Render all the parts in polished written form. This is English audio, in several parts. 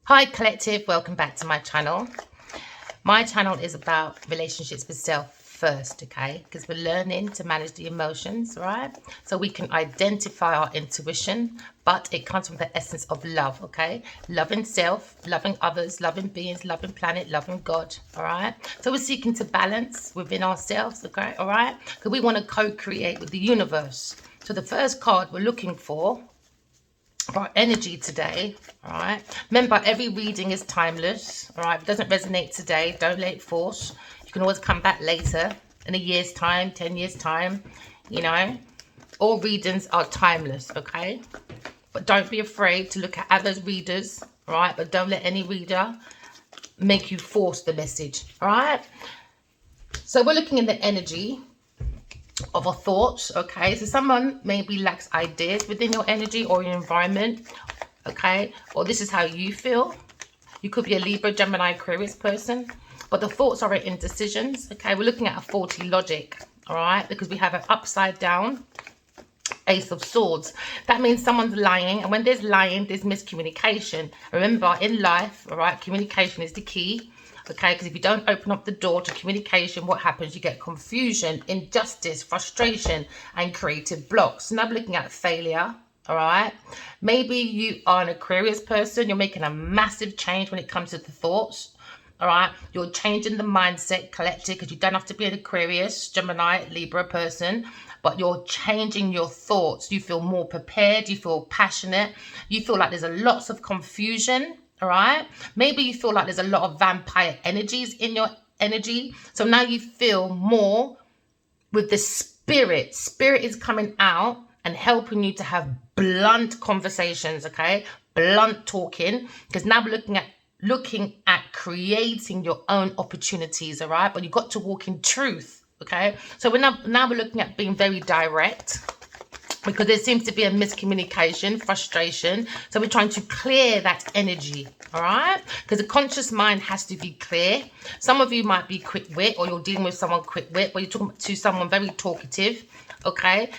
Hi collective, welcome back to my channel. My channel is about relationships with self first, okay? Because we're learning to manage the emotions, right? So we can identify our intuition, but it comes from the essence of love, okay? Loving self, loving others, loving beings, loving planet, loving God, all right? So we're seeking to balance within ourselves, okay, all right? Because we want to co-create with the universe. So the first card we're looking for energy today, all right? Remember, every reading is timeless, all right? If it doesn't resonate today, don't let it force. You can always come back later in a year's time, 10 years time, you know? All readings are timeless, okay? But don't be afraid to look at other readers, all right? But don't let any reader make you force the message, all right? So we're looking at the energy of our thoughts, okay? So someone maybe lacks ideas within your energy or your environment, okay? Or this is how you feel. You could be a Libra, Gemini, Aquarius person, but the thoughts are indecisions, okay? We're looking at a faulty logic, all right? Because we have an upside down Ace of Swords. That means someone's lying, and when there's lying, there's miscommunication. Remember, in life, all right, communication is the key. Okay, because if you don't open up the door to communication, what happens? You get confusion, injustice, frustration, and creative blocks. Now I'm looking at failure, all right? Maybe you are an Aquarius person. You're making a massive change when it comes to the thoughts, all right? You're changing the mindset collective because you don't have to be an Aquarius, Gemini, Libra person, but you're changing your thoughts. You feel more prepared. You feel passionate. You feel like there's a lots of confusion. All right, maybe you feel like there's a lot of vampire energies in your energy. So now you feel more with the spirit. Spirit is coming out and helping you to have blunt conversations, okay? Blunt talking. Because now we're looking at creating your own opportunities, all right? But you've got to walk in truth, okay? So now we're looking at being very direct, because there seems to be a miscommunication, frustration. So we're trying to clear that energy, all right? Because the conscious mind has to be clear. Some of you might be quick-wit, or you're dealing with someone quick-wit, but you're talking to someone very talkative, okay?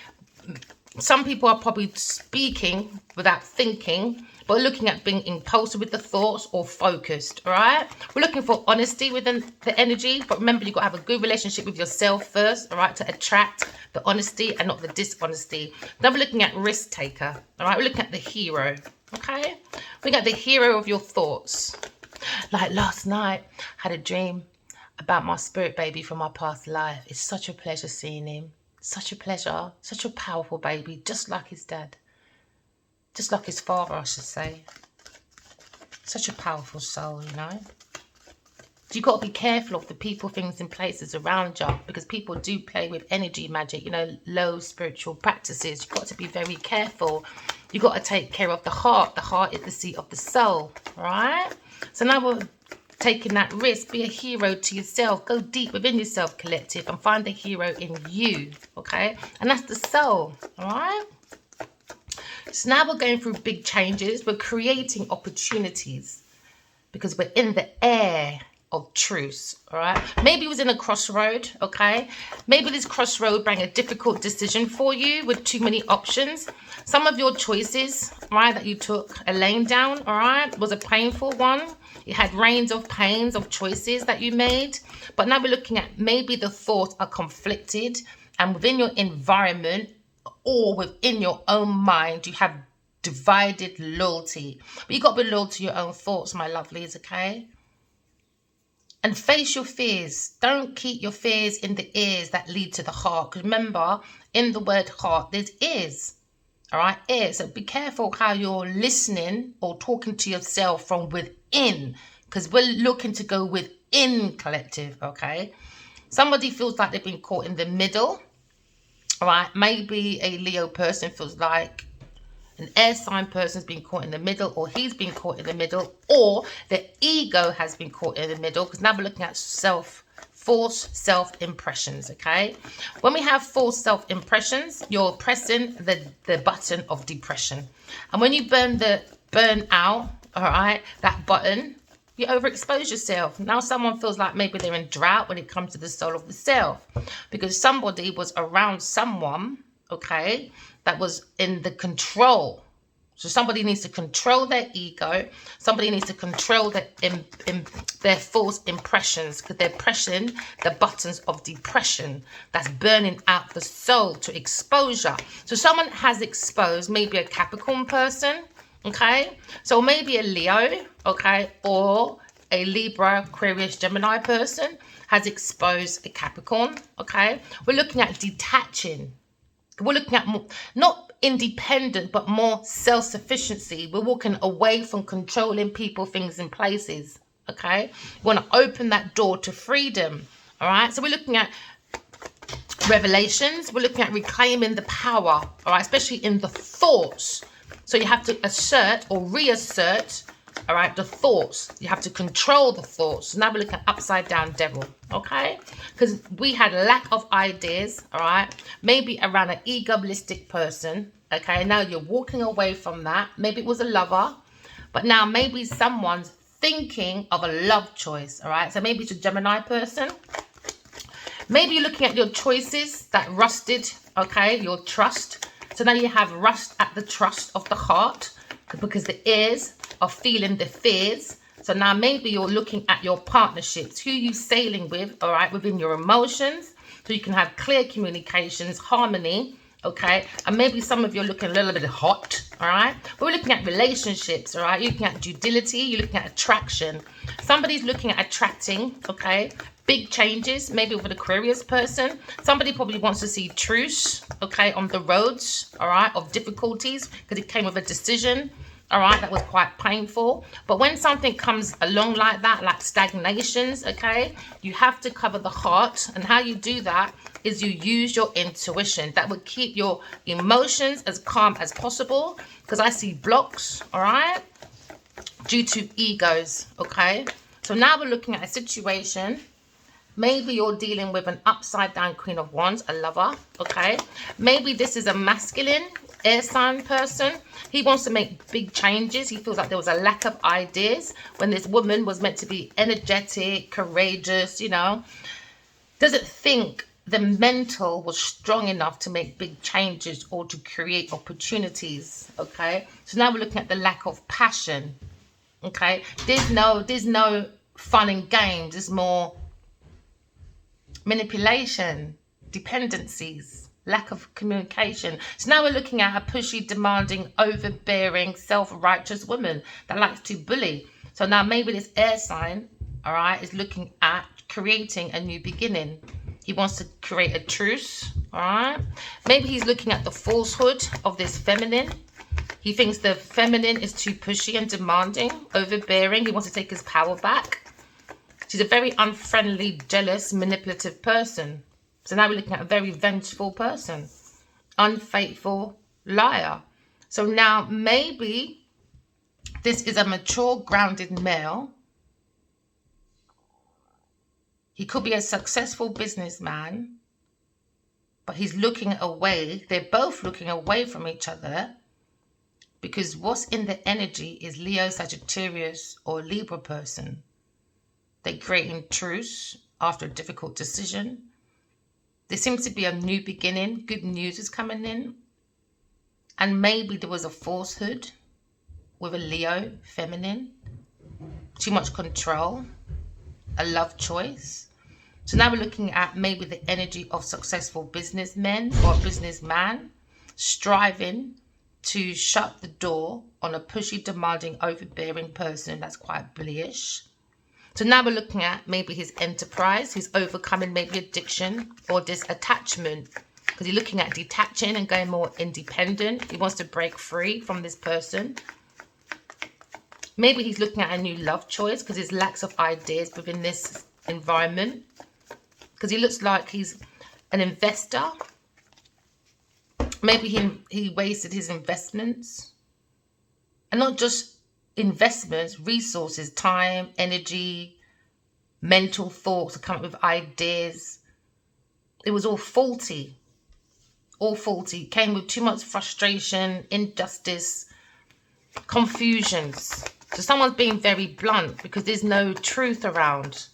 Some people are probably speaking without thinking, but we're looking at being impulsive with the thoughts or focused, all right? We're looking for honesty within the energy, but remember, you've got to have a good relationship with yourself first, all right, to attract the honesty and not the dishonesty. Then we're looking at risk taker, all right? We're looking at the hero, okay? We got the hero of your thoughts. Like last night, I had a dream about my spirit baby from my past life. It's such a pleasure seeing him. Such a pleasure. Such a powerful baby, just like his dad. Just like his father, I should say. Such a powerful soul, you know. You've got to be careful of the people, things, and places around you, because people do play with energy magic, you know, low spiritual practices. You've got to be very careful. You've got to take care of the heart. The heart is the seat of the soul, all right? So now we're taking that risk. Be a hero to yourself. Go deep within yourself, collective, and find the hero in you, okay? And that's the soul, all right? So now we're going through big changes. We're creating opportunities because we're in the air of truth, all right? Maybe it was in a crossroad, okay? Maybe this crossroad bring a difficult decision for you with too many options. Some of your choices, right, that you took a lane down, all right, was a painful one. You had reigns of pains of choices that you made. But now we're looking at maybe the thoughts are conflicted, and within your environment or within your own mind, you have divided loyalty. But you got to be loyal to your own thoughts, my lovelies, okay? And face your fears. Don't keep your fears in the ears that lead to the heart. Because remember, in the word heart, there's ears. All right, ears. So be careful how you're listening or talking to yourself from within. Because we're looking to go within, collective, okay? Somebody feels like they've been caught in the middle. All right, maybe a Leo person feels like an air sign person's been caught in the middle, or he's been caught in the middle, or the ego has been caught in the middle, because now we're looking at false self-impressions, okay? When we have false self-impressions, you're pressing the button of depression. And when you burn out, all right, that button, you overexpose yourself. Now someone feels like maybe they're in drought when it comes to the soul of the self, because somebody was around someone, okay, that was in the control. So somebody needs to control their ego. Somebody needs to control their false impressions, because they're pressing the buttons of depression that's burning out the soul to exposure. So someone has exposed maybe a Capricorn person, okay? So maybe a Leo, okay? Or a Libra, Aquarius, Gemini person has exposed a Capricorn, okay? We're looking at detaching. We're looking at more, not independent, but more self-sufficiency. We're walking away from controlling people, things, and places. Okay, we want to open that door to freedom. All right, so we're looking at revelations. We're looking at reclaiming the power. All right, especially in the thoughts. So you have to assert or reassert. All right, the thoughts. You have to control the thoughts. So now we're looking at upside down devil. Okay, because we had a lack of ideas. All right, maybe around an egoistic person. Okay, now you're walking away from that. Maybe it was a lover, but now maybe someone's thinking of a love choice. All right, so maybe it's a Gemini person. Maybe you're looking at your choices that rusted. Okay, your trust. So now you have rust at the trust of the heart, because the ears are feeling the fears. So now maybe you're looking at your partnerships, who you sailing with, all right, within your emotions, so you can have clear communications, harmony, okay? And maybe some of you are looking a little bit hot, all right? But we're looking at relationships, all right? You're looking at duality, you're looking at attraction. Somebody's looking at attracting, okay? Big changes, maybe with an Aquarius person. Somebody probably wants to see truce, okay, on the roads, all right, of difficulties, because it came with a decision. All right, that was quite painful. But when something comes along like that, like stagnations, okay, you have to cover the heart. And how you do that is you use your intuition. That would keep your emotions as calm as possible, because I see blocks, all right, due to egos, okay? So now we're looking at a situation. Maybe you're dealing with an upside down Queen of Wands, a lover, okay? Maybe this is a masculine air sign person. He wants to make big changes. He feels like there was a lack of ideas when this woman was meant to be energetic, courageous, you know. Doesn't think the mental was strong enough to make big changes or to create opportunities, okay? So now we're looking at the lack of passion, okay? There's no fun and games. There's more manipulation, dependencies, lack of communication. So now we're looking at a pushy, demanding, overbearing, self-righteous woman that likes to bully. So now maybe this air sign, all right, is looking at creating a new beginning. He wants to create a truce, all right? Maybe he's looking at the falsehood of this feminine. He thinks the feminine is too pushy and demanding, overbearing. He wants to take his power back. She's a very unfriendly, jealous, manipulative person. So now we're looking at a very vengeful person. Unfaithful, liar. So now maybe this is a mature, grounded male. He could be a successful businessman, but he's looking away. They're both looking away from each other, because what's in the energy is Leo, Sagittarius, or Libra person. They're creating truce after a difficult decision. There seems to be a new beginning. Good news is coming in. And maybe there was a falsehood with a Leo feminine. Too much control. A love choice. So now we're looking at maybe the energy of successful businessmen or businessman striving to shut the door on a pushy, demanding, overbearing person that's quite bullyish. So now we're looking at maybe his enterprise. He's overcoming maybe addiction or disattachment, because he's looking at detaching and going more independent. He wants to break free from this person. Maybe he's looking at a new love choice because his lacks of ideas within this environment, because he looks like he's an investor. Maybe he wasted his investments, and not just investments, resources, time, energy, mental thoughts to come up with ideas. It was all faulty. All faulty. Came with too much frustration, injustice, confusions. So someone's being very blunt because there's no truth around.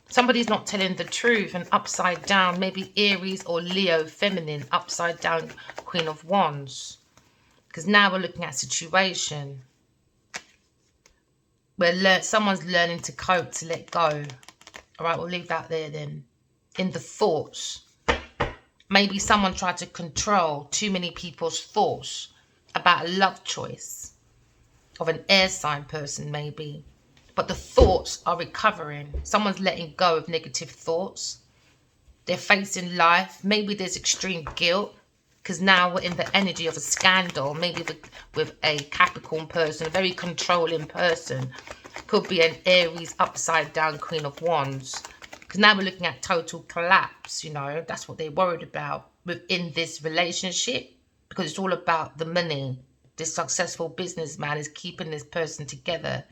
Somebody's not telling the truth, and upside down, maybe Aries or Leo feminine, upside down Queen of Wands. Because now we're looking at situation where someone's learning to cope, to let go. All right, we'll leave that there then. In the thoughts. Maybe someone tried to control too many people's thoughts about a love choice of an air sign person, maybe. But the thoughts are recovering. Someone's letting go of negative thoughts. They're facing life. Maybe there's extreme guilt, because now we're in the energy of a scandal. Maybe with a Capricorn person, a very controlling person. Could be an Aries upside down Queen of Wands. Because now we're looking at total collapse, you know. That's what they're worried about within this relationship. Because it's all about the money. This successful businessman is keeping this person together,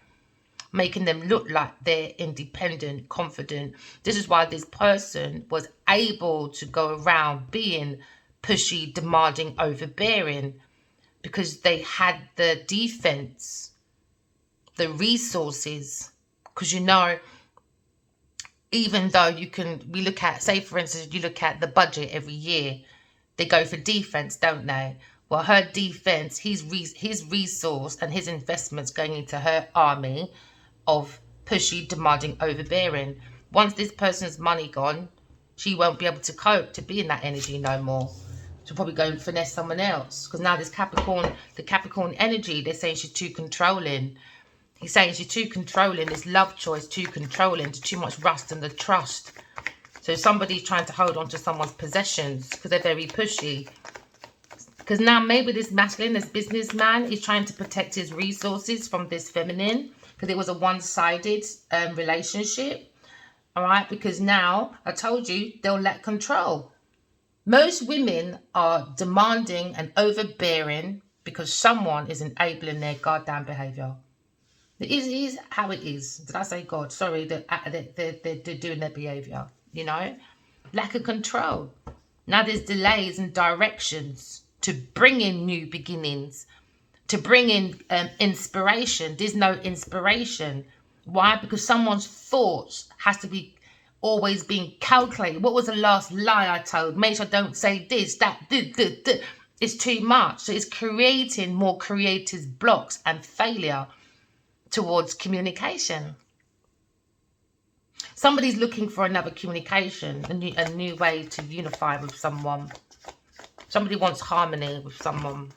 making them look like they're independent, confident. This is why this person was able to go around being pushy, demanding, overbearing, because they had the defense, the resources. Because, you know, even though we look at, say for instance, you look at the budget every year, they go for defense, don't they? Well, her defense, his resource and his investments going into her army of pushy, demanding, overbearing. Once this person's money gone, she won't be able to cope to be in that energy no more. She'll probably go and finesse someone else. Because now this Capricorn, the Capricorn energy, they're saying she's too controlling. He's saying she's too controlling, this love choice, too controlling, too much rust in the trust. So somebody's trying to hold on to someone's possessions because they're very pushy. Because now maybe this masculine, this businessman, is trying to protect his resources from this feminine. Because it was a one-sided relationship. All right? Because now, I told you, they'll let control. Most women are demanding and overbearing because someone is enabling their goddamn behaviour. It is how it is. Did I say God? Sorry, they're doing their behaviour, you know? Lack of control. Now there's delays and directions to bring in new beginnings, to bring in inspiration. There's no inspiration. Why? Because someone's thoughts has to be always being calculated. What was the last lie I told? Make sure I don't say this, that, It's too much. So it's creating more creators' blocks and failure towards communication. Somebody's looking for another communication, a new way to unify with someone. Somebody wants harmony with someone.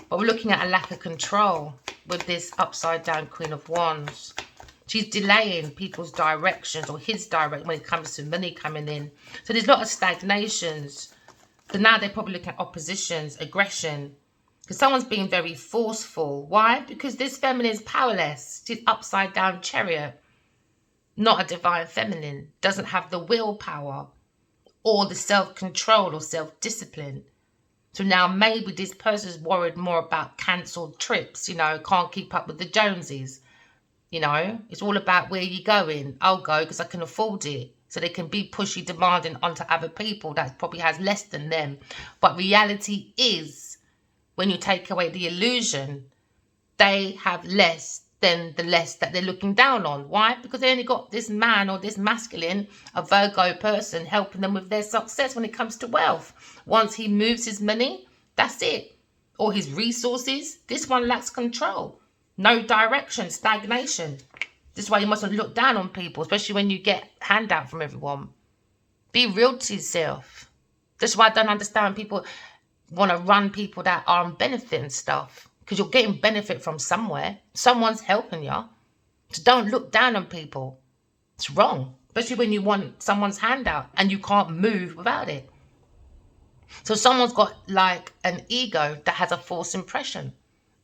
But we're looking at a lack of control with this upside down Queen of Wands. She's delaying people's directions or his direction when it comes to money coming in. So there's a lot of stagnations. But now they're probably looking at oppositions, aggression. Because someone's being very forceful. Why? Because this feminine is powerless. She's upside down Chariot. Not a divine feminine. Doesn't have the willpower or the self-control or self-discipline. So now maybe this person's worried more about cancelled trips. You know, can't keep up with the Joneses. You know, it's all about where you're going. I'll go because I can afford it. So they can be pushy, demanding onto other people that probably has less than them. But reality is, when you take away the illusion, they have less than the less that they're looking down on. Why? Because they only got this man or this masculine, a Virgo person, helping them with their success when it comes to wealth. Once he moves his money, that's it. Or his resources, this one lacks control. No direction, stagnation. This is why you mustn't look down on people, especially when you get handout from everyone. Be real to yourself. That's why I don't understand when people want to run people that are on benefit and stuff. Because you're getting benefit from somewhere. Someone's helping you. So don't look down on people. It's wrong. Especially when you want someone's handout and you can't move without it. So someone's got like an ego that has a false impression.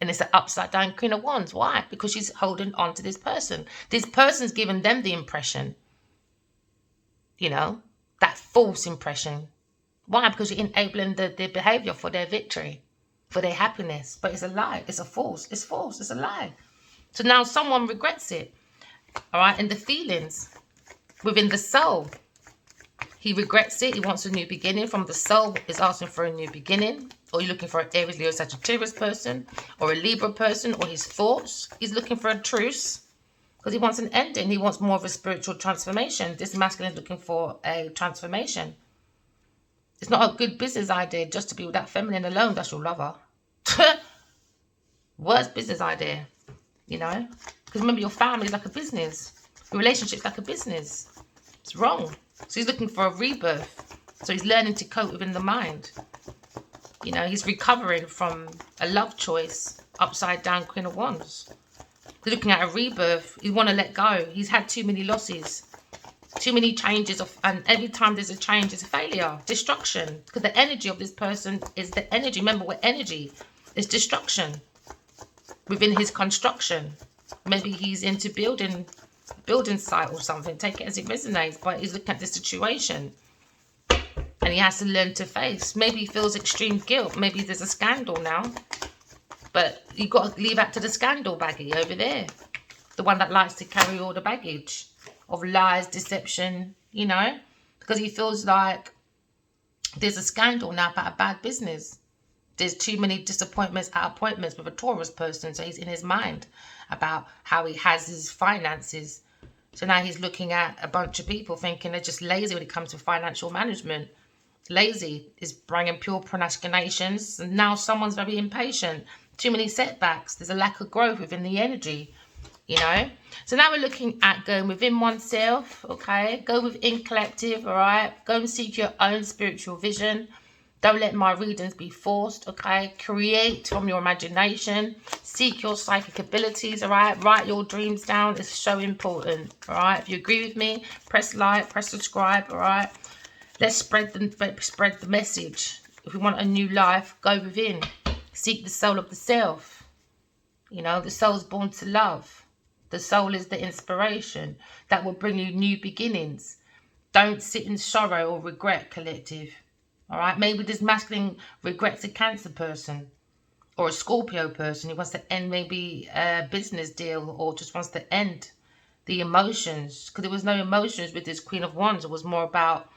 And it's an upside down Queen of Wands. Why? Because she's holding on to this person. This person's giving them the impression. You know, that false impression. Why? Because you're enabling their behavior for their victory, for their happiness. But it's a lie. It's a false. It's false. It's a lie. So now someone regrets it. All right. And the feelings within the soul. He regrets it. He wants a new beginning. From the soul is asking for a new beginning. Or you're looking for an Aries, Leo, Sagittarius person. Or a Libra person. Or his thoughts. He's looking for a truce. Because he wants an ending. He wants more of a spiritual transformation. This masculine is looking for a transformation. It's not a good business idea just to be with that feminine alone. That's your lover. Worst business idea, you know? Because remember, your family is like a business. Your relationship's like a business. It's wrong. So he's looking for a rebirth. So he's learning to cope within the mind. You know, he's recovering from a love choice, upside down Queen of Wands. He's looking at a rebirth. He want to let go. He's had too many losses. Too many changes, and every time there's a change, it's a failure, destruction. Because the energy of this person is the energy. Remember, we're energy. It's destruction within his construction. Maybe he's into building site or something. Take it as it resonates. But he's looking at the situation, and he has to learn to face. Maybe he feels extreme guilt. Maybe there's a scandal now. But you've got to leave that to the scandal baggy over there, the one that likes to carry all the baggage of lies, deception, you know, because he feels like there's a scandal now about a bad business. There's too many disappointments at appointments with a Taurus person. So he's in his mind about how he has his finances. So now he's looking at a bunch of people thinking they're just lazy when it comes to financial management. Lazy is bringing pure procrastinations. And now someone's very impatient. Too many setbacks. There's a lack of growth within the energy. You know, so now we're looking at going within oneself, okay? Go within collective, all right? Go and seek your own spiritual vision. Don't let my readings be forced, okay? Create from your imagination. Seek your psychic abilities, all right? Write your dreams down. It's so important, all right? If you agree with me, press like, press subscribe, all right? Let's spread the message. If we want a new life, go within. Seek the soul of the self. You know, the soul's born to love. The soul is the inspiration that will bring you new beginnings. Don't sit in sorrow or regret, collective. All right? Maybe this masculine regrets a Cancer person or a Scorpio person who wants to end maybe a business deal or just wants to end the emotions. Because there was no emotions with this Queen of Wands. It was more about,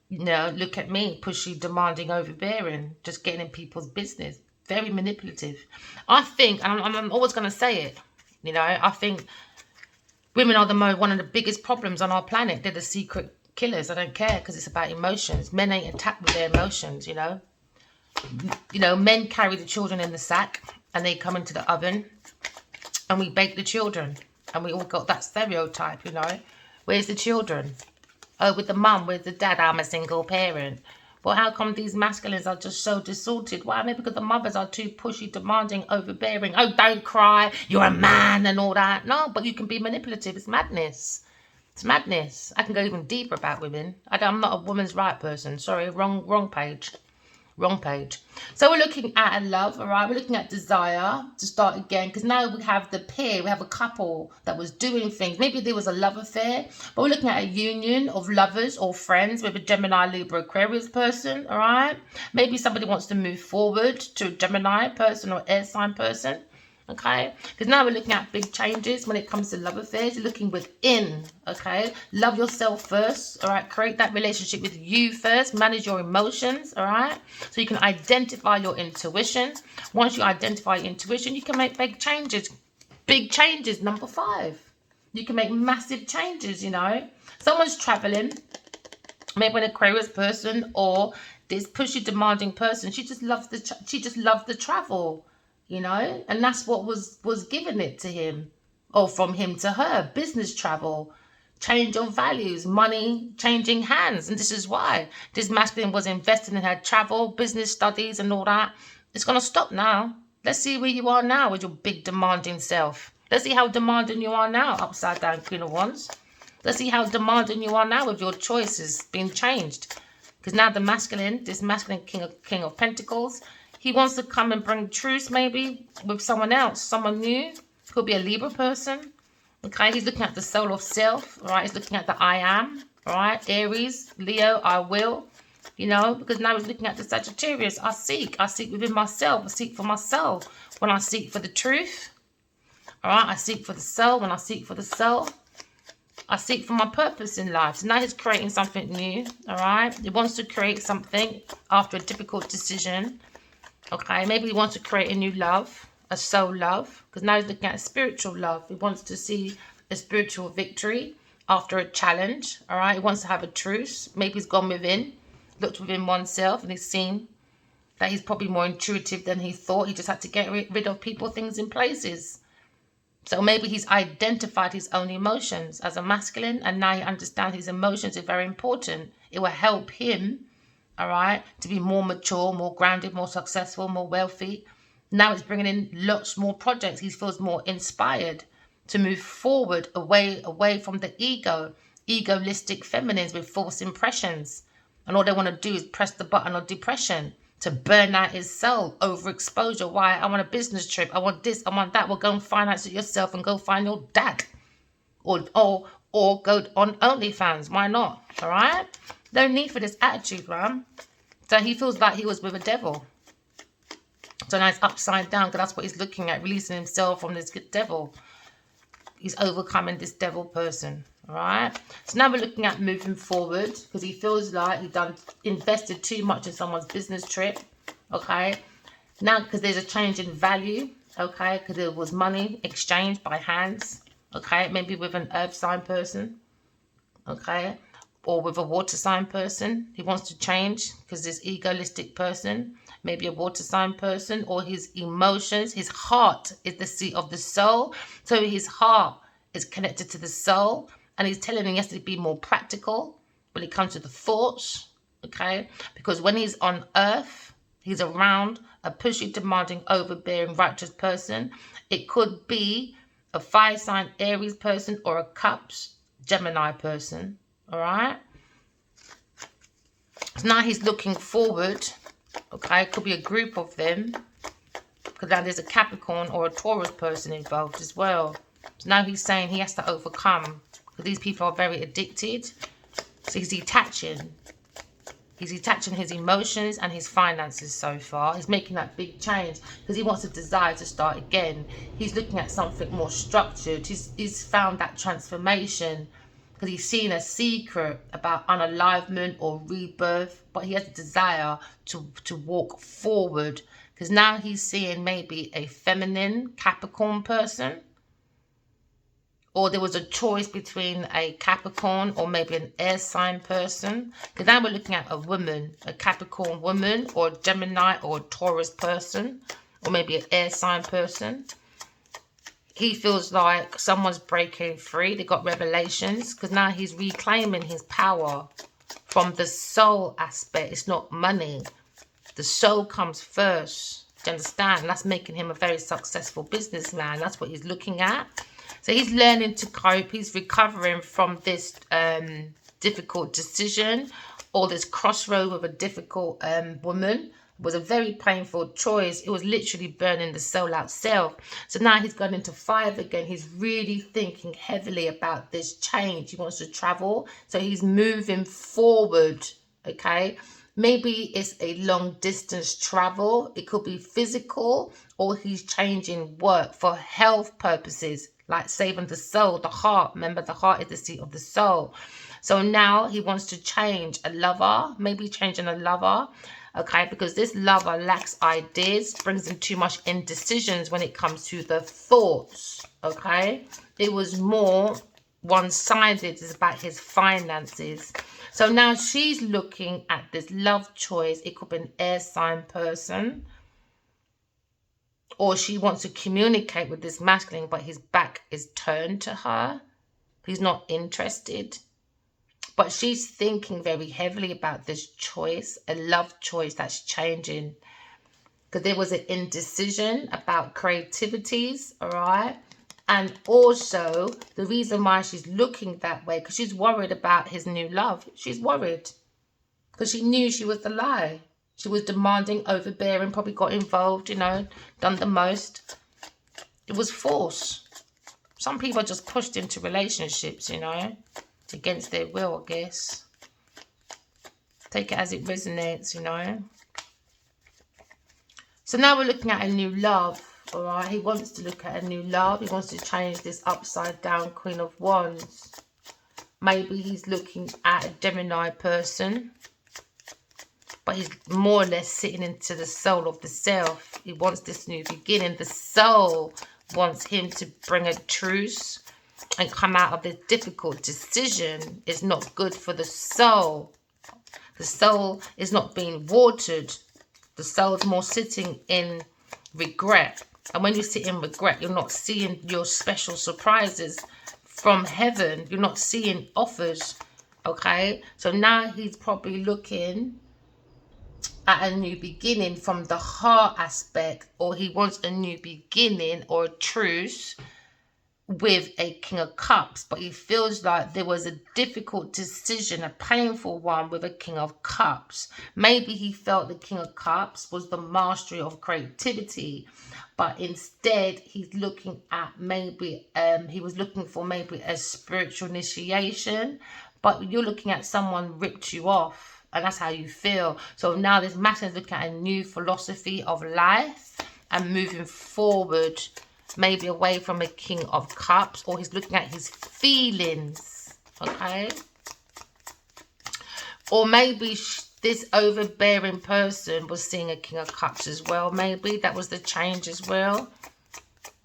you know, look at me, pushy, demanding, overbearing, just getting in people's business. Very manipulative. I think, and I'm always going to say it, you know, I think women are one of the biggest problems on our planet. They're the secret killers. I don't care because it's about emotions. Men ain't attacked with their emotions, you know. You know, men carry the children in the sack and they come into the oven and we bake the children. And we all got that stereotype, you know. Where's the children? Oh, with the mum, with the dad. I'm a single parent. Well, how come these masculines are just so distorted? Why? Maybe because the mothers are too pushy, demanding, overbearing. Oh, don't cry. You're a man and all that. No, but you can be manipulative. It's madness. It's madness. I can go even deeper about women. I'm not a woman's right person. Sorry, wrong page. Wrong page. So we're looking at love, all right? We're looking at desire to start again because now we have the pair. We have a couple that was doing things. Maybe there was a love affair, but we're looking at a union of lovers or friends with a Gemini, Libra, Aquarius person, all right? Maybe somebody wants to move forward to a Gemini person or air sign person. Okay, because now we're looking at big changes when it comes to love affairs. You're looking within, okay? Love yourself first, all right? Create that relationship with you first. Manage your emotions, all right? So you can identify your intuition. Once you identify your intuition, you can make big changes. Big changes, number 5. You can make massive changes, you know? Someone's traveling, maybe an Aquarius person or this pushy, demanding person. She just loves the travel. You know, and that's what was given it to him or from him to her. Business travel, change of values, money changing hands. And this is why this masculine was investing in her travel, business studies and all that. It's going to stop now. Let's see where you are now with your big demanding self. Let's see how demanding you are now, upside down Queen of Wands. Let's see how demanding you are now with your choices being changed. Because now the masculine, this masculine King of Pentacles, he wants to come and bring truce maybe with someone else, someone new. Could be a Libra person. Okay, he's looking at the soul of self. All right, he's looking at the I am. All right, Aries, Leo, I will. You know, because now he's looking at the Sagittarius. I seek within myself. I seek for myself. When I seek for the truth. All right, I seek for the soul. When I seek for the soul, I seek for my purpose in life. So now he's creating something new. All right, he wants to create something after a difficult decision. Okay, maybe he wants to create a new love, a soul love, because now he's looking at spiritual love. He wants to see a spiritual victory after a challenge, all right? He wants to have a truce. Maybe he's gone within, looked within oneself, and he's seen that he's probably more intuitive than he thought. He just had to get rid of people, things, and places. So maybe he's identified his own emotions as a masculine, and now he understands his emotions are very important. It will help him, all right, to be more mature, more grounded, more successful, more wealthy. Now it's bringing in lots more projects. He feels more inspired to move forward away from the egoistic feminines with false impressions. And all they want to do is press the button of depression, to burn out his soul, overexposure. Why? I want a business trip. I want this. I want that. Well, go and finance it yourself and go find your dad. Or go on OnlyFans. Why not? All right? No need for this attitude, man. So he feels like he was with a devil. So now it's upside down, because that's what he's looking at, releasing himself from this devil. He's overcoming this devil person. All right. So now we're looking at moving forward, because he feels like he invested too much in someone's business trip. Okay. Now, because there's a change in value. Okay. Because there was money exchanged by hands. Okay. Maybe with an earth sign person. Okay. Or with a water sign person. He wants to change because this egoistic person, maybe a water sign person, or his emotions. His heart is the seat of the soul. So his heart is connected to the soul. And he's telling him he has to be more practical when it comes to the thoughts, okay? Because when he's on earth, he's around a pushy, demanding, overbearing, righteous person. It could be a fire sign Aries person or a cups Gemini person, all right? So now he's looking forward, okay? It could be a group of them, because now there's a Capricorn or a Taurus person involved as well. So now he's saying he has to overcome, because these people are very addicted. So he's detaching. He's detaching his emotions and his finances so far. He's making that big change because he wants a desire to start again. He's looking at something more structured. He's found that transformation because he's seen a secret about unalivement or rebirth, but he has a desire to walk forward, because now he's seeing maybe a feminine Capricorn person. Or there was a choice between a Capricorn or maybe an air sign person. Because now we're looking at a woman, a Capricorn woman, or a Gemini or a Taurus person, or maybe an air sign person. He feels like someone's breaking free. They got revelations, because now he's reclaiming his power from the soul aspect. It's not money. The soul comes first. Do you understand? And that's making him a very successful businessman. That's what he's looking at. So he's learning to cope. He's recovering from this difficult decision, or this crossroad with a difficult woman. It was a very painful choice. It was literally burning the soul out self. So now he's gone into 5 again. He's really thinking heavily about this change. He wants to travel. So he's moving forward, okay? Maybe it's a long distance travel. It could be physical, or he's changing work for health purposes, like saving the soul, the heart. Remember, the heart is the seat of the soul. So now he wants to change a lover, maybe changing a lover, okay? Because this lover lacks ideas, brings in too much indecisions when it comes to the thoughts, okay? It was more one-sided. It's about his finances. So now she's looking at this love choice. It could be an air sign person, or she wants to communicate with this masculine, but his back is turned to her. He's not interested. But she's thinking very heavily about this choice, a love choice that's changing. Because there was an indecision about creativities, all right? And also, the reason why she's looking that way, because she's worried about his new love. She's worried. Because she knew she was the lie. She was demanding, overbearing, probably got involved, you know, done the most. It was force. Some people are just pushed into relationships, you know, against their will, I guess. Take it as it resonates, you know. So now we're looking at a new love, all right? He wants to look at a new love. He wants to change this upside down Queen of Wands. Maybe he's looking at a Gemini person, but he's more or less sitting into the soul of the self. He wants this new beginning. The soul wants him to bring a truce and come out of this difficult decision. It's not good for the soul. The soul is not being watered. The soul's more sitting in regret. And when you sit in regret, you're not seeing your special surprises from heaven. You're not seeing offers. Okay? So now he's probably looking at a new beginning from the heart aspect, or he wants a new beginning or a truce with a King of Cups, but he feels like there was a difficult decision, a painful one with a King of Cups. Maybe he felt the King of Cups was the mastery of creativity, but instead he's looking at maybe he was looking for maybe a spiritual initiation, but you're looking at someone ripped you off, and that's how you feel. So now this masculine is looking at a new philosophy of life and moving forward, maybe away from a King of Cups, or he's looking at his feelings, okay? Or maybe this overbearing person was seeing a King of Cups as well. Maybe that was the change as well.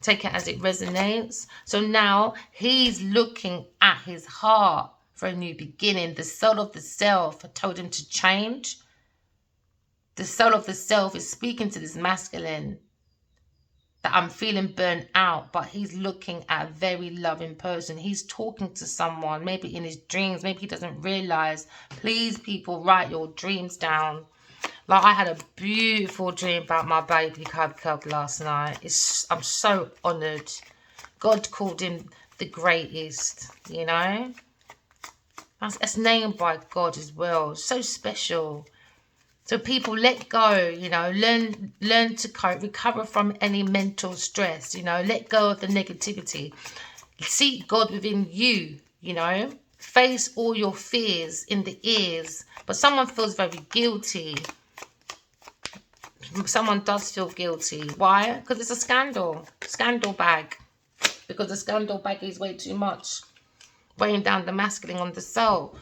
Take it as it resonates. So now he's looking at his heart for a new beginning. The soul of the self told him to change. The soul of the self is speaking to this masculine that I'm feeling burnt out, but he's looking at a very loving person. He's talking to someone, maybe in his dreams, maybe he doesn't realize. Please, people, write your dreams down. Like, I had a beautiful dream about my baby cub last night. I'm so honored. God called him the greatest, you know. That's named by God as well. So special. So people, let go, you know, learn to cope, recover from any mental stress, you know, let go of the negativity. Seek God within you, you know, face all your fears in the ears. But someone feels very guilty. Someone does feel guilty. Why? Because it's a scandal bag. Because the scandal bag is way too much, weighing down the masculine on the soul.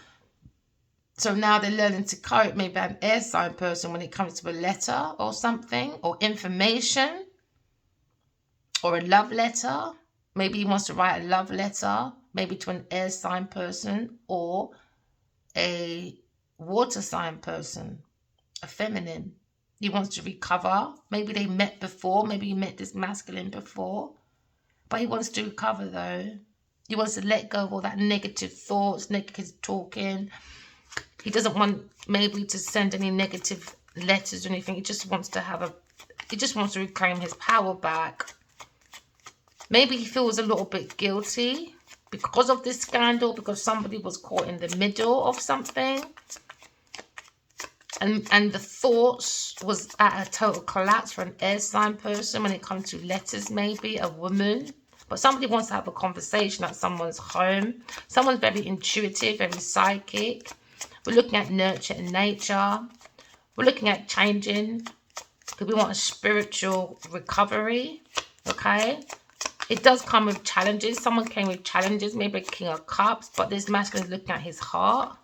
So now they're learning to cope, maybe an air sign person, when it comes to a letter or something, or information, or a love letter. Maybe he wants to write a love letter, maybe to an air sign person, or a water sign person, a feminine. He wants to recover. Maybe they met before, maybe he met this masculine before, but he wants to recover though. He wants to let go of all that negative thoughts, negative talking. He doesn't want maybe to send any negative letters or anything. He just wants to he just wants to reclaim his power back. Maybe he feels a little bit guilty because of this scandal, because somebody was caught in the middle of something. And the thoughts was at a total collapse for an air sign person when it comes to letters, maybe a woman. But somebody wants to have a conversation at someone's home. Someone's very intuitive, very psychic. We're looking at nurture and nature. We're looking at changing because we want a spiritual recovery, okay? It does come with challenges. Someone came with challenges, maybe a King of Cups, but this masculine is looking at his heart.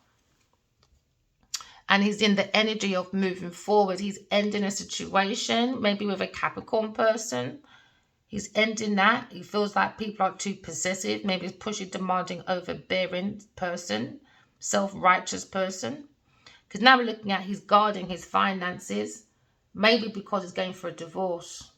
And he's in the energy of moving forward. He's ending a situation, maybe with a Capricorn person. He's ending that. He feels like people are too possessive, maybe a pushy, demanding, overbearing person. Self-righteous person, because now we're looking at he's guarding his finances, maybe because he's going for a divorce,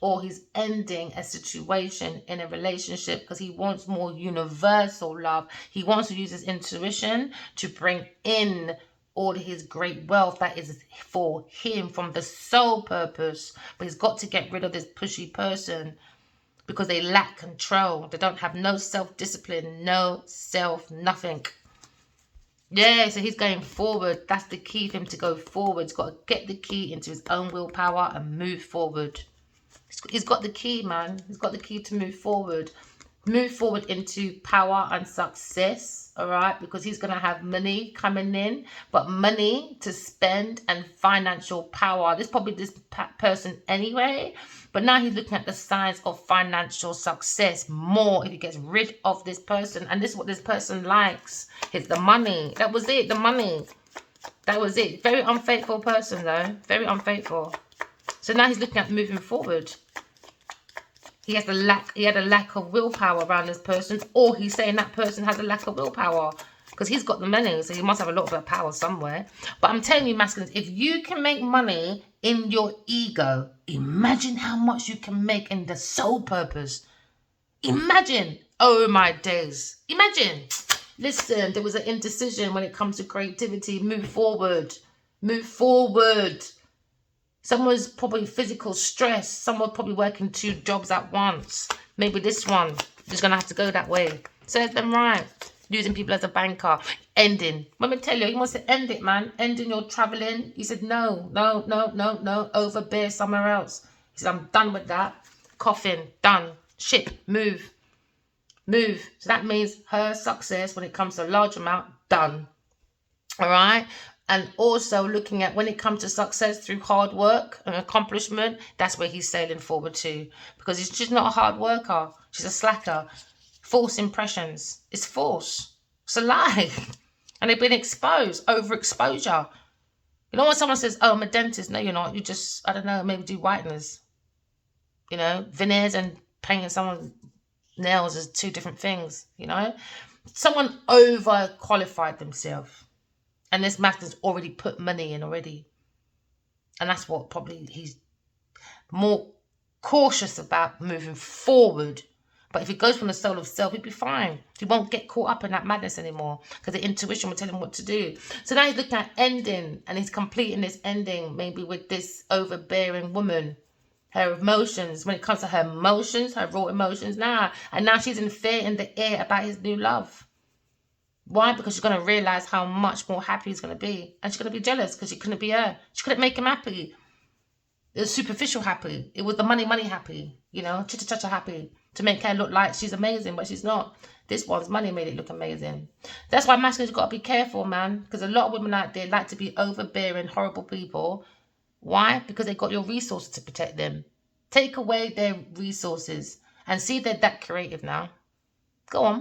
or he's ending a situation in a relationship because he wants more universal love. He wants to use his intuition to bring in all his great wealth that is for him from the soul purpose, but he's got to get rid of this pushy person because they lack control. They don't have no self-discipline, no nothing. Yeah, so he's going forward. That's the key for him to go forward. He's got to get the key into his own willpower and move forward. He's got the key, man. He's got the key to move forward. Move forward into power and success, all right? Because he's going to have money coming in, but money to spend and financial power. This is probably this person anyway, but now he's looking at the signs of financial success more if he gets rid of this person. And this is what this person likes. It's the money. That was it, the money. That was it. Very unfaithful person, though. Very unfaithful. So now he's looking at moving forward. He had a lack of willpower around this person, or he's saying that person has a lack of willpower. because he's got the money, so he must have a little bit of power somewhere. But I'm telling you, masculines, if you can make money in your ego, imagine how much you can make in the soul purpose. Imagine. Oh my days. Imagine. Listen, there was an indecision when it comes to creativity. Move forward. Move forward. Someone's probably physical stress. Someone probably working 2 jobs at once. Maybe this one is going to have to go that way. Serves them right. Using people as a banker. Ending. Let me tell you, he wants to end it, man. Ending your traveling. He said, no. Overbear somewhere else. He said, I'm done with that. Coffin. Done. Ship. Move. So that means her success when it comes to a large amount, done. All right. And also looking at when it comes to success through hard work and accomplishment, that's where he's sailing forward to. Because she's not a hard worker. She's a slacker. False impressions. It's false. It's a lie. And they've been exposed. Overexposure. You know when someone says, oh, I'm a dentist. No, you're not. You just, I don't know, maybe do whiteners. You know, veneers and painting someone's nails is 2 different things, you know. Someone overqualified themselves. And this masculine's already put money in already. And that's what probably he's more cautious about moving forward. But if he goes from the soul of self, he'd be fine. He won't get caught up in that madness anymore. Because the intuition will tell him what to do. So now he's looking at ending. And he's completing this ending maybe with this overbearing woman. Her emotions, when it comes to her emotions, her raw emotions now. And now she's in fear in the air about his new love. Why? Because she's going to realize how much more happy he's going to be. And she's going to be jealous because she couldn't be her. She couldn't make him happy. It was superficial happy. It was the money happy. You know, chicha happy. To make her look like she's amazing, but she's not. This one's money made it look amazing. That's why masculine's got to be careful, man. Because a lot of women out there like to be overbearing, horrible people. Why? Because they've got your resources to protect them. Take away their resources and see they're that creative now. Go on.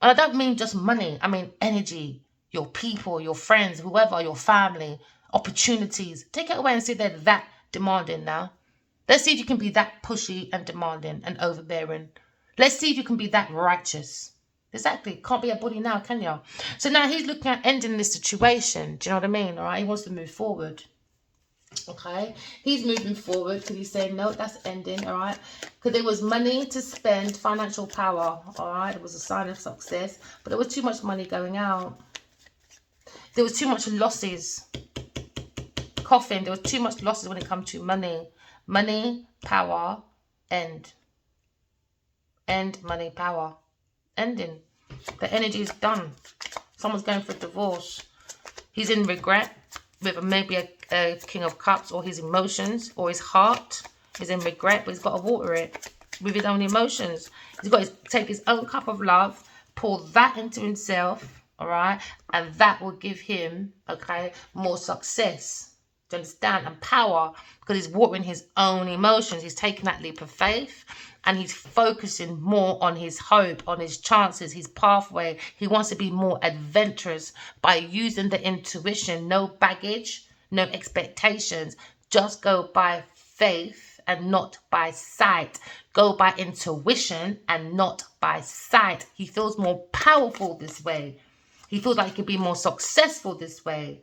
And I don't mean just money. I mean energy, your people, your friends, whoever, your family, opportunities. Take it away and see they're that demanding now. Let's see if you can be that pushy and demanding and overbearing. Let's see if you can be that righteous. Exactly. Can't be a bully now, can you? So now he's looking at ending this situation. Do you know what I mean? All right. He wants to move forward. Okay. He's moving forward because he's saying, no, that's ending. All right. Because there was money to spend, financial power. All right. It was a sign of success. But there was too much money going out. There was too much losses. Coffin. There was too much losses when it comes to money. Money, power, end. End, money, power. Ending. The energy is done. Someone's going for a divorce. He's in regret with maybe a King of Cups, or his emotions, or his heart is in regret, but he's got to water it with his own emotions. He's got to take his own cup of love, pour that into himself, all right? And that will give him, okay, more success. Do you understand? And power, because he's watering his own emotions. He's taking that leap of faith and he's focusing more on his hope, on his chances, his pathway. He wants to be more adventurous by using the intuition. No baggage, no expectations. Just go by faith and not by sight. Go by intuition and not by sight. He feels more powerful this way. He feels like he can be more successful this way.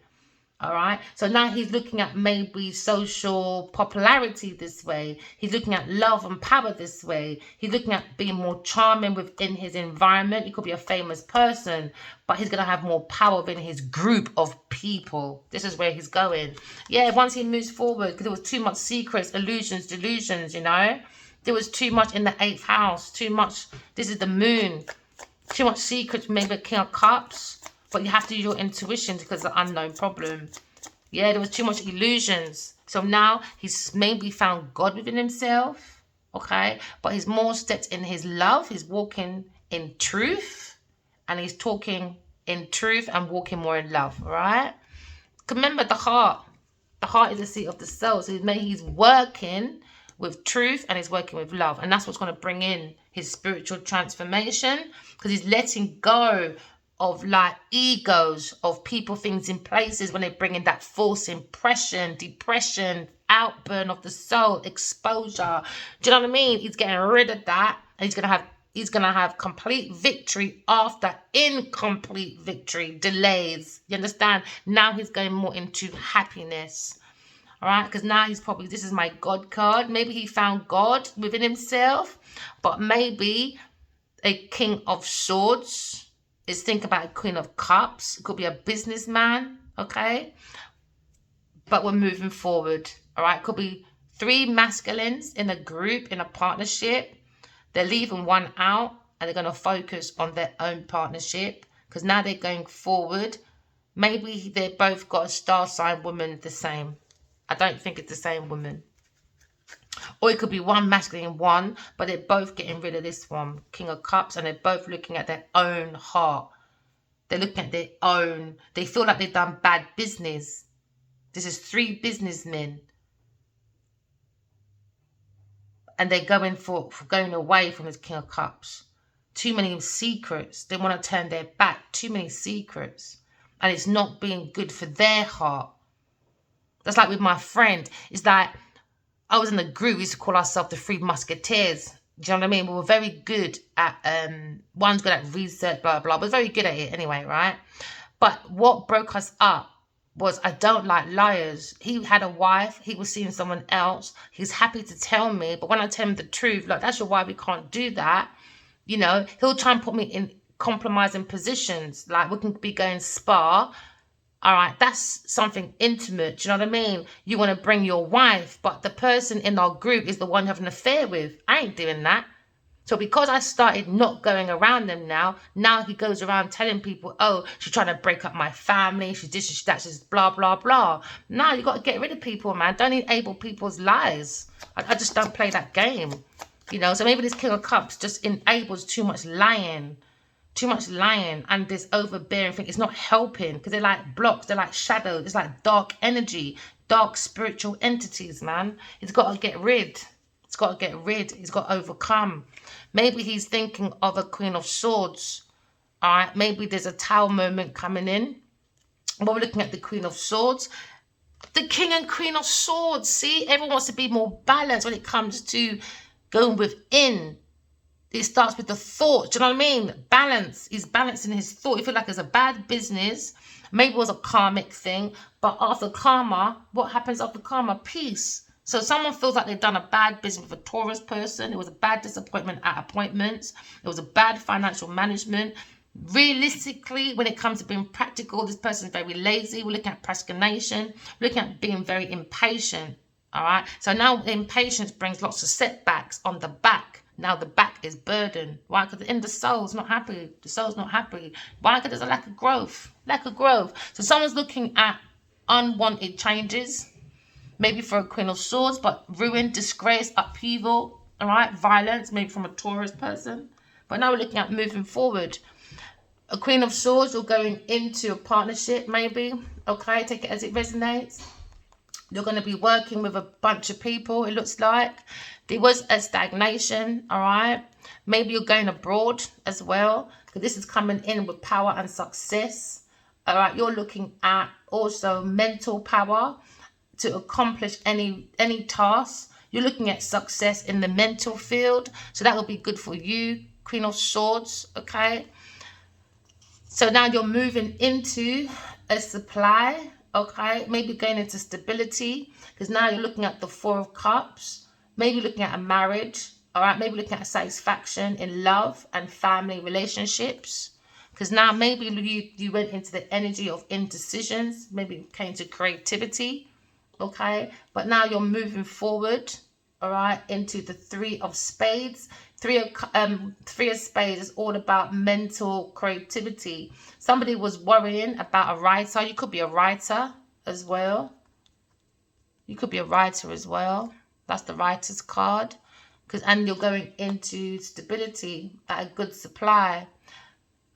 All right. So now he's looking at maybe social popularity this way. He's looking at love and power this way. He's looking at being more charming within his environment. He could be a famous person, but he's going to have more power within his group of people. This is where he's going. Yeah, once he moves forward, because there was too much secrets, illusions, delusions, you know. There was too much in the 8th house. Too much. This is the moon. Too much secrets, maybe a King of Cups. But you have to use your intuition because of the unknown problem. Yeah, there was too much illusions. So now he's maybe found God within himself. Okay. But he's more stepped in his love. He's walking in truth. And he's talking in truth and walking more in love. All right. Remember the heart. The heart is the seat of the soul. So maybe he's working with truth and he's working with love. And that's what's going to bring in his spiritual transformation. Because he's letting go of like egos of people, things in places when they bring in that false impression, depression, outburn of the soul, exposure. Do you know what I mean? He's getting rid of that and he's going to have He's going to have complete victory after incomplete victory, delays. You understand? Now he's going more into happiness. All right, because now he's probably, this is my God card. Maybe he found God within himself, but maybe a King of Swords is thinking about a Queen of Cups. It could be a businessman, okay? But we're moving forward, all right? Could be 3 masculines in a group, in a partnership. They're leaving one out and they're going to focus on their own partnership because now they're going forward. Maybe they both got a star sign woman the same. I don't think it's the same woman. Or it could be one masculine and one, but they're both getting rid of this one, King of Cups, and they're both looking at their own heart. They're looking at their own. They feel like they've done bad business. This is 3 businessmen. And they're going for going away from this King of Cups. Too many secrets. They want to turn their back. Too many secrets. And it's not being good for their heart. That's like with my friend. It's like, I was in a group. We used to call ourselves the 3 Musketeers. Do you know what I mean? We were very good at, one's good at research, blah, blah. We're very good at it anyway, right? But what broke us up was I don't like liars. He had a wife. He was seeing someone else. He's happy to tell me. But when I tell him the truth, like, that's your wife, we can't do that. You know, he'll try and put me in compromising positions. Like, we can be going spa. All right, that's something intimate. Do you know what I mean? You want to bring your wife, but the person in our group is the one you have an affair with. I ain't doing that. So because I started not going around them now he goes around telling people, oh, she's trying to break up my family. She's this, she's that, she's blah, blah, blah. Now you got to get rid of people, man. Don't enable people's lies. I just don't play that game. You know, so maybe this King of Cups just enables too much lying. Too much lying and this overbearing thing. It's not helping because they're like blocks. They're like shadows. It's like dark energy, dark spiritual entities, man. It's got to get rid. It's got to get rid. It's got to overcome. Maybe he's thinking of a Queen of Swords. All right. Maybe there's a Tower moment coming in. But we're looking at the Queen of Swords. The King and Queen of Swords. See, everyone wants to be more balanced when it comes to going within. It starts with the thought. Do you know what I mean? Balance. He's balancing his thought. You feel like it's a bad business. Maybe it was a karmic thing. But after karma, what happens after karma? Peace. So someone feels like they've done a bad business with a Taurus person. It was a bad disappointment at appointments. It was a bad financial management. Realistically, when it comes to being practical, this person's very lazy. We're looking at procrastination. We're looking at being very impatient. All right. So now impatience brings lots of setbacks on the back. Now the back is burdened. Why? Because the soul's not happy. The soul's not happy. Why? Because there's a lack of growth. Lack of growth. So someone's looking at unwanted changes. Maybe for a Queen of Swords, but ruin, disgrace, upheaval. All right. Violence, maybe from a Taurus person. But now we're looking at moving forward. A Queen of Swords, you're going into a partnership, maybe. Okay. Take it as it resonates. You're going to be working with a bunch of people, it looks like. There was a stagnation, all right? Maybe you're going abroad as well, because this is coming in with power and success, all right? You're looking at also mental power to accomplish any task. You're looking at success in the mental field, so that will be good for you, Queen of Swords, okay? So now you're moving into a supply, okay? Maybe going into stability, because now you're looking at the 4 of Cups. Maybe looking at a marriage, all right? Maybe looking at a satisfaction in love and family relationships. Because now maybe you went into the energy of indecisions. Maybe it came to creativity, okay? But now you're moving forward, all right, into the 3 of Spades. 3 of Spades is all about mental creativity. Somebody was worrying about a writer. You could be a writer as well. You could be a writer as well. That's the writer's card. And you're going into stability at a good supply.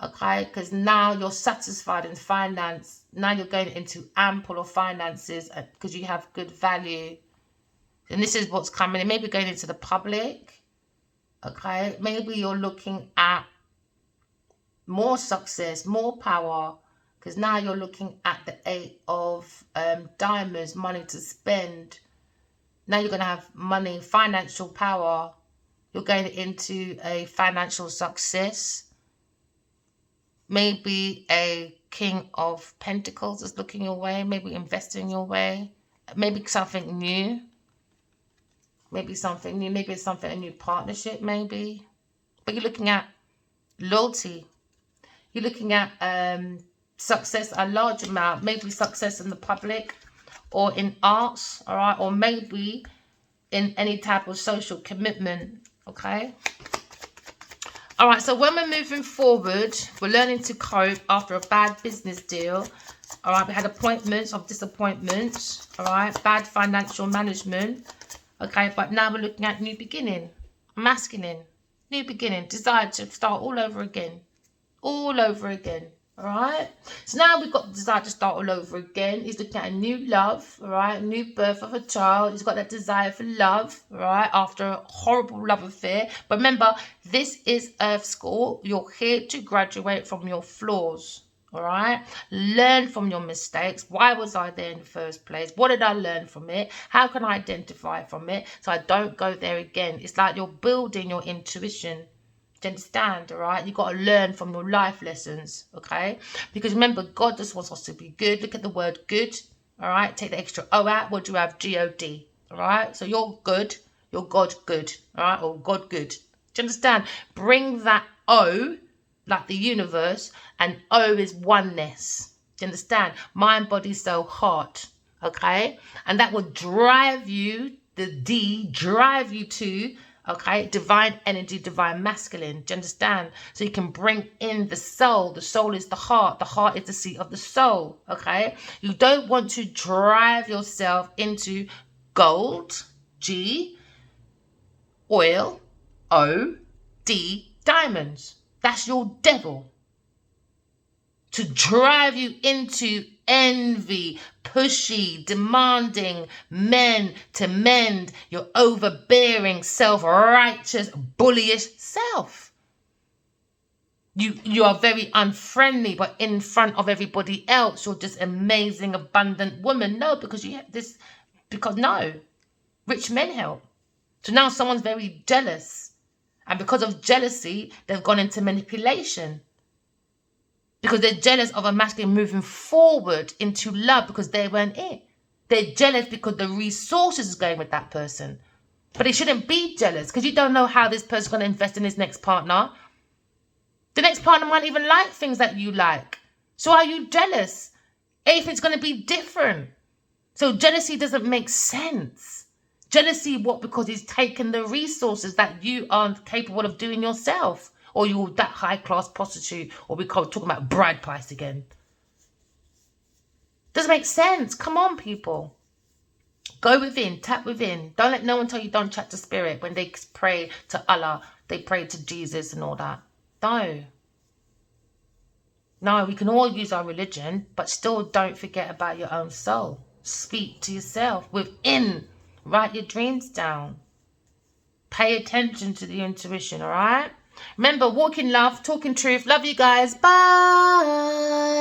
Okay, because now you're satisfied in finance. Now you're going into ample of finances because you have good value. And this is what's coming in. Maybe going into the public. Okay, maybe you're looking at more success, more power. Because now you're looking at the 8 of diamonds, money to spend. Now you're going to have money, financial power. You're going into a financial success. Maybe a King of Pentacles is looking your way. Maybe investing your way. Maybe something new. Maybe something new. Maybe it's something, a new partnership, maybe. But you're looking at loyalty. You're looking at success, a large amount. Maybe success in the public or in arts, all right? Or maybe in any type of social commitment, okay? All right, so when we're moving forward, we're learning to cope after a bad business deal. All right, we had appointments of disappointments. All right, bad financial management. Okay, but now we're looking at new beginning, masculine, new beginning, desire to start all over again. All over again. All right, so now we've got the desire to start all over again. He's looking at a new love, all right, a new birth of a child. He's got that desire for love, all right, after a horrible love affair. But remember, this is Earth School. You're here to graduate from your flaws, all right? Learn from your mistakes. Why was I there in the first place? What did I learn from it? How can I identify from it so I don't go there again? It's like you're building your intuition. Do you understand? All right, you got to learn from your life lessons, okay? Because remember, God just wants us to be good. Look at the word good. All right, take the extra O out. What do you have? God. All right, so you're good. You're God good. All right, or God good. Do you understand? Bring that O, like the universe, and O is oneness. Do you understand? Mind, body, soul, heart. Okay, and that will drive you. The D drive you to. Okay, divine energy, divine masculine. Do you understand? So you can bring in the soul. The soul is the heart. The heart is the seat of the soul. Okay, you don't want to drive yourself into gold, G, oil, O, D, diamonds. That's your devil. To drive you into envy, pushy, demanding men to mend your overbearing, self-righteous, bullyish self. You are very unfriendly, but in front of everybody else, you're just amazing, abundant woman. No, because you have this, because no, rich men help. So now someone's very jealous. And because of jealousy, they've gone into manipulation. Because they're jealous of a masculine moving forward into love because they weren't it. They're jealous because the resources is going with that person. But they shouldn't be jealous because you don't know how this person's going to invest in his next partner. The next partner might even like things that you like. So are you jealous? Everything's going to be different. So jealousy doesn't make sense. Jealousy, what? Because he's taken the resources that you aren't capable of doing yourself. Or you're that high-class prostitute, or we're talking about bride price again. Doesn't make sense. Come on, people. Go within, tap within. Don't let no one tell you don't chat to spirit. When they pray to Allah, they pray to Jesus and all that. No. No, we can all use our religion, but still don't forget about your own soul. Speak to yourself within. Write your dreams down. Pay attention to the intuition, all right? Remember, walk in love, talk in truth. Love you guys. Bye.